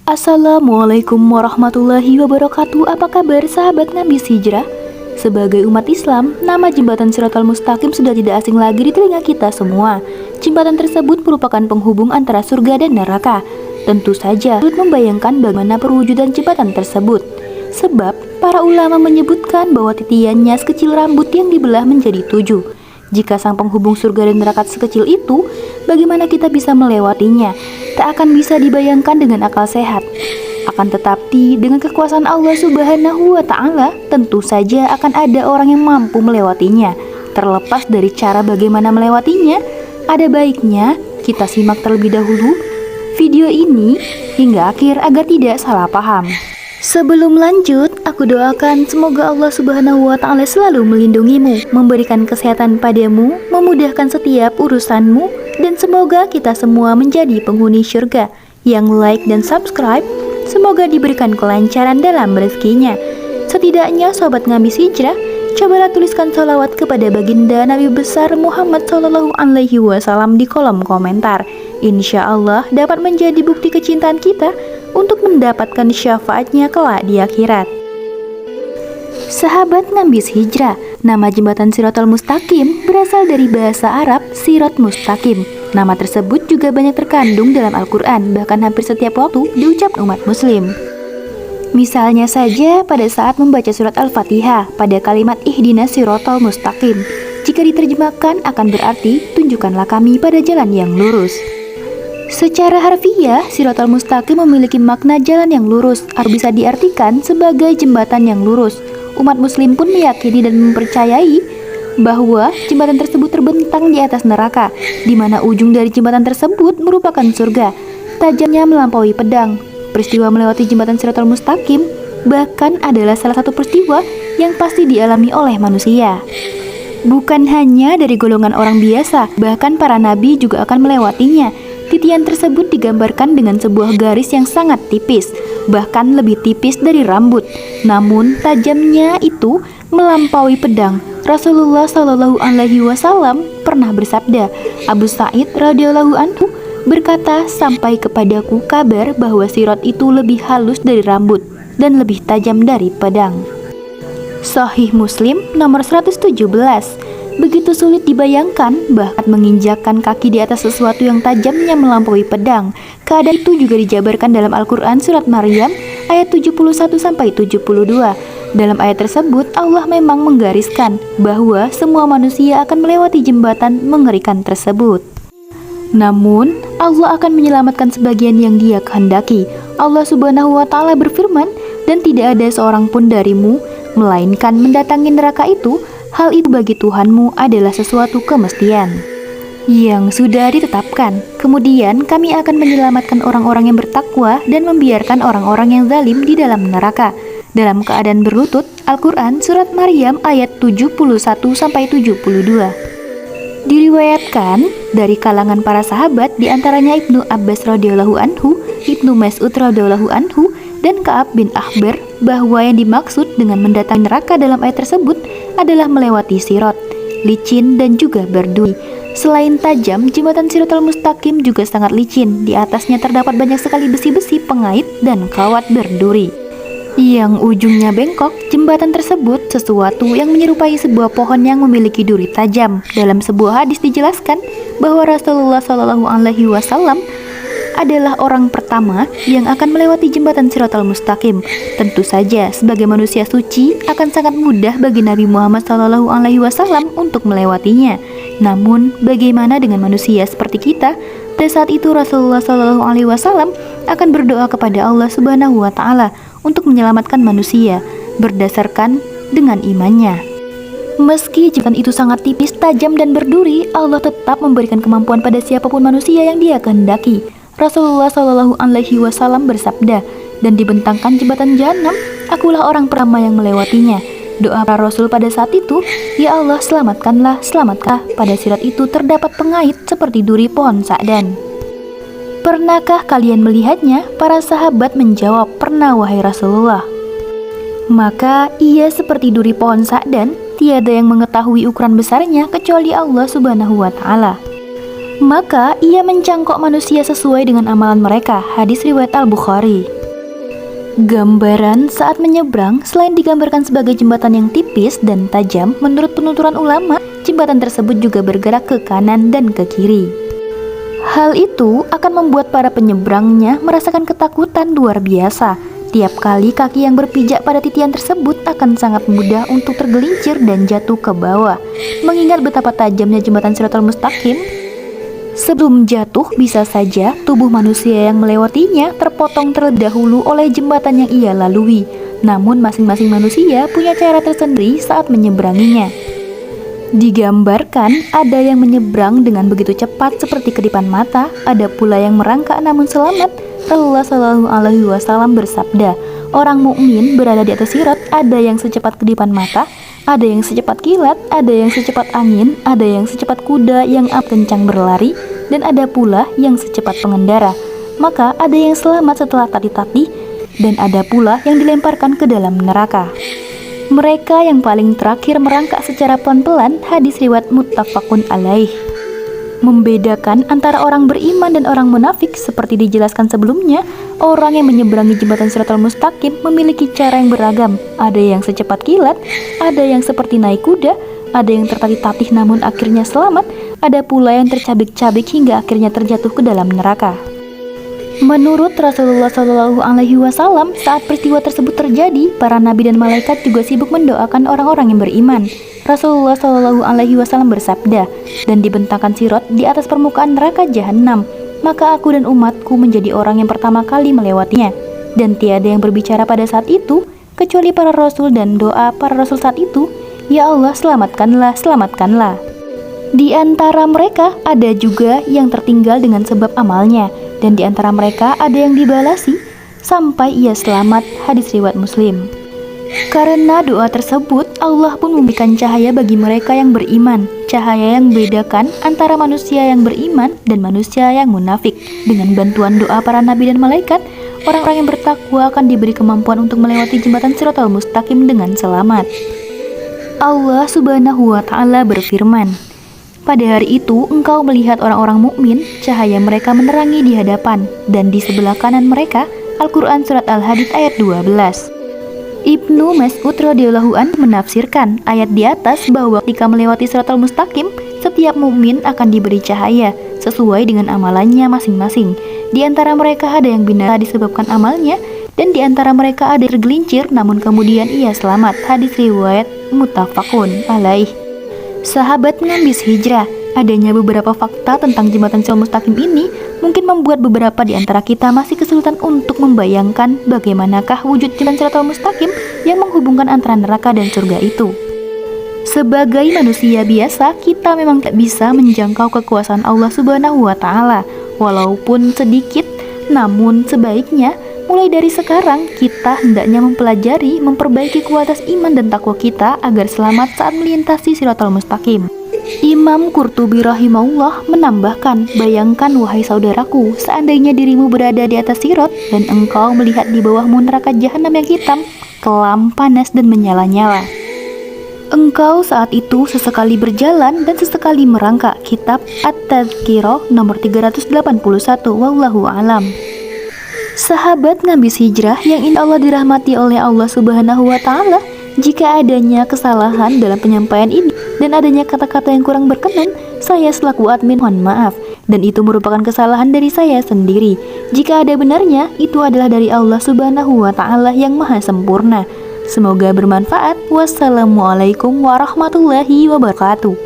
Assalamualaikum warahmatullahi wabarakatuh. Apa kabar sahabat Ngabis Hijrah? Sebagai umat Islam, nama jembatan Shiratal Mustaqim sudah tidak asing lagi di telinga kita semua. Jembatan tersebut merupakan penghubung antara surga dan neraka. Tentu saja sulit membayangkan bagaimana perwujudan jembatan tersebut. Sebab para ulama menyebutkan bahwa titiannya sekecil rambut yang dibelah menjadi 7. Jika sang penghubung surga dan neraka sekecil itu, bagaimana kita bisa melewatinya? Tak akan bisa dibayangkan dengan akal sehat. Akan tetapi, dengan kekuasaan Allah Subhanahu wa Ta'ala, tentu saja akan ada orang yang mampu melewatinya. Terlepas dari cara bagaimana melewatinya, ada baiknya kita simak terlebih dahulu video ini hingga akhir agar tidak salah paham. Sebelum lanjut, aku doakan semoga Allah Subhanahu wa Ta'ala selalu melindungimu, memberikan kesehatan padamu, memudahkan setiap urusanmu, dan semoga kita semua menjadi penghuni syurga. Yang like dan subscribe, semoga diberikan kelancaran dalam rezekinya. Setidaknya sobat Ngabis Hijrah, cobalah tuliskan sholawat kepada baginda Nabi besar Muhammad SAW di kolom komentar. Insya Allah dapat menjadi bukti kecintaan kita untuk mendapatkan syafaatnya kelak di akhirat. Sahabat Ngabis Hijrah, nama jembatan Shiratal Mustaqim berasal dari bahasa Arab Sirat Mustaqim. Nama tersebut juga banyak terkandung dalam Al-Quran, bahkan hampir setiap waktu diucap umat muslim. Misalnya saja pada saat membaca surat Al-Fatihah pada kalimat Ihdinas Shiratal Mustaqim. Jika diterjemahkan akan berarti tunjukkanlah kami pada jalan yang lurus. Secara harfiah, Shiratal Mustaqim memiliki makna jalan yang lurus atau bisa diartikan sebagai jembatan yang lurus. Umat muslim pun meyakini dan mempercayai bahwa jembatan tersebut terbentang di atas neraka, di mana ujung dari jembatan tersebut merupakan surga. Tajamnya melampaui pedang. Peristiwa melewati jembatan Shiratal Mustaqim bahkan adalah salah satu peristiwa yang pasti dialami oleh manusia. Bukan hanya dari golongan orang biasa, bahkan para nabi juga akan melewatinya. Titian tersebut digambarkan dengan sebuah garis yang sangat tipis, bahkan lebih tipis dari rambut. Namun tajamnya itu melampaui pedang. Rasulullah Shallallahu Alaihi Wasallam pernah bersabda, Abu Sa'id radhiyallahu anhu berkata, sampai kepadaku kabar bahwa sirat itu lebih halus dari rambut dan lebih tajam dari pedang. Sahih Muslim nomor 117. Begitu sulit dibayangkan bahkan menginjakkan kaki di atas sesuatu yang tajamnya melampaui pedang. Keadaan itu juga dijabarkan dalam Al-Quran surat Maryam ayat 71-72. Dalam ayat tersebut Allah memang menggariskan bahwa semua manusia akan melewati jembatan mengerikan tersebut. Namun Allah akan menyelamatkan sebagian yang Dia kehendaki. Allah Subhanahu wa Ta'ala berfirman, dan tidak ada seorang pun darimu melainkan mendatangi neraka itu. Hal itu bagi Tuhanmu adalah sesuatu kemestian yang sudah ditetapkan. Kemudian kami akan menyelamatkan orang-orang yang bertakwa dan membiarkan orang-orang yang zalim di dalam neraka. Dalam keadaan berlutut, Al-Quran Surat Maryam ayat 71-72. Diriwayatkan dari kalangan para sahabat, diantaranya Ibnu Abbas radhiyallahu anhu, Ibnu Mas'ud radhiyallahu anhu, dan Ka'ab bin Ahbar, bahwa yang dimaksud dengan mendatangi neraka dalam ayat tersebut adalah melewati sirat, licin dan juga berduri. Selain tajam, jembatan Shiratal Mustaqim juga sangat licin. Di atasnya terdapat banyak sekali besi-besi pengait dan kawat berduri yang ujungnya bengkok. Jembatan tersebut sesuatu yang menyerupai sebuah pohon yang memiliki duri tajam. Dalam sebuah hadis dijelaskan bahwa Rasulullah Shallallahu Alaihi Wasallam adalah orang pertama yang akan melewati jembatan Shiratal Mustaqim. Tentu saja sebagai manusia suci akan sangat mudah bagi Nabi Muhammad SAW untuk melewatinya. Namun bagaimana dengan manusia seperti kita? Pada saat itu Rasulullah SAW akan berdoa kepada Allah Subhanahu wa Ta'ala untuk menyelamatkan manusia berdasarkan dengan imannya. Meski jembatan itu sangat tipis, tajam dan berduri, Allah tetap memberikan kemampuan pada siapapun manusia yang Dia kehendaki. Rasulullah Shallallahu Alaihi Wasallam bersabda, dan dibentangkan jembatan Jahanam, akulah orang pertama yang melewatinya. Doa para Rasul pada saat itu, ya Allah selamatkanlah, selamatkanlah. Pada sirat itu terdapat pengait seperti duri pohon sa'dan. Pernahkah kalian melihatnya? Para sahabat menjawab, pernah wahai Rasulullah. Maka ia seperti duri pohon sa'dan, tiada yang mengetahui ukuran besarnya kecuali Allah Subhanahu wa Ta'ala. Maka ia mencangkok manusia sesuai dengan amalan mereka. Hadis riwayat Al-Bukhari. Gambaran saat menyeberang selain digambarkan sebagai jembatan yang tipis dan tajam, menurut penuturan ulama, jembatan tersebut juga bergerak ke kanan dan ke kiri. Hal itu akan membuat para penyeberangnya merasakan ketakutan luar biasa. Tiap kali kaki yang berpijak pada titian tersebut akan sangat mudah untuk tergelincir dan jatuh ke bawah. Mengingat betapa tajamnya jembatan Shiratal Mustaqim, sebelum jatuh bisa saja tubuh manusia yang melewatinya terpotong terlebih dahulu oleh jembatan yang ia lalui. Namun masing-masing manusia punya cara tersendiri saat menyeberanginya. Digambarkan ada yang menyeberang dengan begitu cepat seperti kedipan mata, ada pula yang merangkak namun selamat. Rasulullah Shallallahu Alaihi Wasallam bersabda, orang mukmin berada di atas sirat, ada yang secepat kedipan mata, ada yang secepat kilat, ada yang secepat angin, ada yang secepat kuda yang kencang berlari, dan ada pula yang secepat pengendara. Maka ada yang selamat setelah tati-tati, dan ada pula yang dilemparkan ke dalam neraka. Mereka yang paling terakhir merangkak secara pelan-pelan, hadis riwayat muttafaqun alaih. Membedakan antara orang beriman dan orang munafik seperti dijelaskan sebelumnya, orang yang menyeberangi jembatan Shiratal Mustaqim memiliki cara yang beragam. Ada yang secepat kilat, ada yang seperti naik kuda, ada yang tertatih-tatih namun akhirnya selamat, ada pula yang tercabik-cabik hingga akhirnya terjatuh ke dalam neraka. Menurut Rasulullah Shallallahu Alaihi Wasallam, saat peristiwa tersebut terjadi, para nabi dan malaikat juga sibuk mendoakan orang-orang yang beriman. Rasulullah Shallallahu Alaihi Wasallam bersabda, dan dibentangkan sirat di atas permukaan neraka jahanam, maka aku dan umatku menjadi orang yang pertama kali melewatinya. Dan tiada yang berbicara pada saat itu kecuali para rasul, dan doa para rasul saat itu, ya Allah selamatkanlah, selamatkanlah. Di antara mereka ada juga yang tertinggal dengan sebab amalnya, dan di antara mereka ada yang dibalasi sampai ia selamat, hadis riwayat Muslim. Karena doa tersebut, Allah pun memberikan cahaya bagi mereka yang beriman, cahaya yang membedakan antara manusia yang beriman dan manusia yang munafik. Dengan bantuan doa para nabi dan malaikat, orang-orang yang bertakwa akan diberi kemampuan untuk melewati jembatan Shiratal Mustaqim dengan selamat. Allah Subhanahu wa Ta'ala berfirman, pada hari itu engkau melihat orang-orang mukmin, cahaya mereka menerangi di hadapan, dan di sebelah kanan mereka. Al-Quran Surat Al-Hadid ayat 12. Ibnu Mas'ud radhiyallahu an menafsirkan ayat di atas bahwa ketika melewati Shiratal Mustaqim, setiap mukmin akan diberi cahaya sesuai dengan amalannya masing-masing. Di antara mereka ada yang binasa disebabkan amalnya, dan di antara mereka ada yang tergelincir namun kemudian ia selamat, hadis riwayat muttafaqun alaih. Sahabat ngambis hijrah, adanya beberapa fakta tentang jembatan Shiratal Mustaqim ini mungkin membuat beberapa di antara kita masih kesulitan untuk membayangkan bagaimanakah wujud jalan Shiratal Mustaqim yang menghubungkan antara neraka dan surga itu. Sebagai manusia biasa, kita memang tak bisa menjangkau kekuasaan Allah Subhanahu wa Ta'ala, walaupun sedikit. Namun sebaiknya mulai dari sekarang kita hendaknya mempelajari, memperbaiki kualitas iman dan takwa kita agar selamat saat melintasi Shiratal Mustaqim. Imam Qurtubi rahimahullah menambahkan, bayangkan wahai saudaraku, seandainya dirimu berada di atas sirat dan engkau melihat di bawahmu neraka jahanam yang hitam, kelam, panas dan menyala-nyala. Engkau saat itu sesekali berjalan dan sesekali merangkak. Kitab At-Tadhkirah nomor 381. Wallahu alam. Sahabat ngambis hijrah yang insya Allah dirahmati oleh Allah Subhanahu wa Ta'ala, jika adanya kesalahan dalam penyampaian ini dan adanya kata-kata yang kurang berkenan, saya selaku admin mohon maaf, dan itu merupakan kesalahan dari saya sendiri. Jika ada benarnya, itu adalah dari Allah Subhanahu wa Ta'ala yang maha sempurna. Semoga bermanfaat. Wassalamualaikum warahmatullahi wabarakatuh.